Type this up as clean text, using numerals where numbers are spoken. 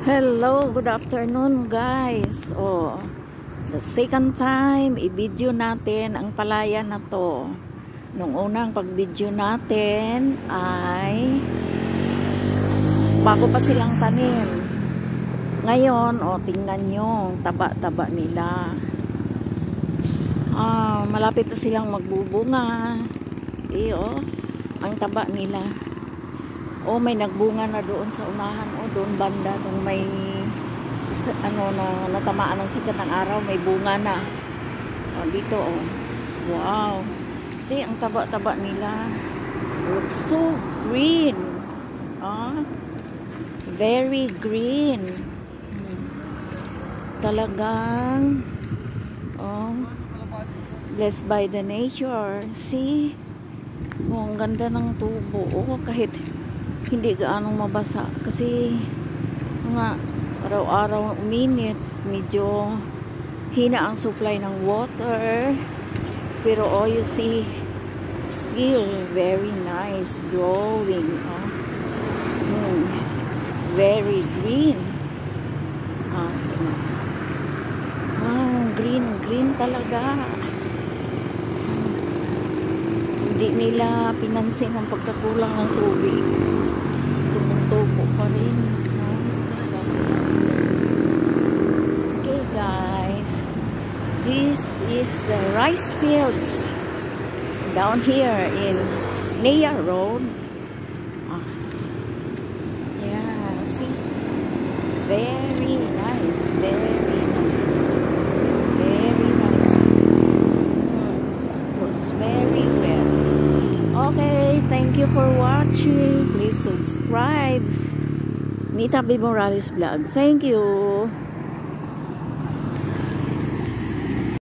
Hello, good afternoon guys. The second time i-video natin ang palayan na to. Nung unang pag-video natin ay bago pa silang tanim. Ngayon, tingnan nyo, taba-taba nila. Malapit na silang magbubunga. Ang taba nila. May nagbunga na doon sa unahan. Doon banda, doon may na natamaan ng sikat ng araw, may bunga na. Dito, wow. See, ang taba-taba nila. Looks so green. Very green. Talagang blessed by the nature. See? Ang ganda ng tubo. Kahit hindi gaanong mabasa kasi nga araw-araw uminit, medyo hina ang supply ng water, pero you see still very nice growing. Very green. Green talaga. Hindi nila pinansin ang pagkakulang ng tubig. Tumutubo pa rin. Okay guys, this is the rice fields down here in Nea Road. Yeah, see, very nice, very nice. Looks very well. Okay, thank you for watching. Please subscribe. Nita B. Morales Vlog. Thank you.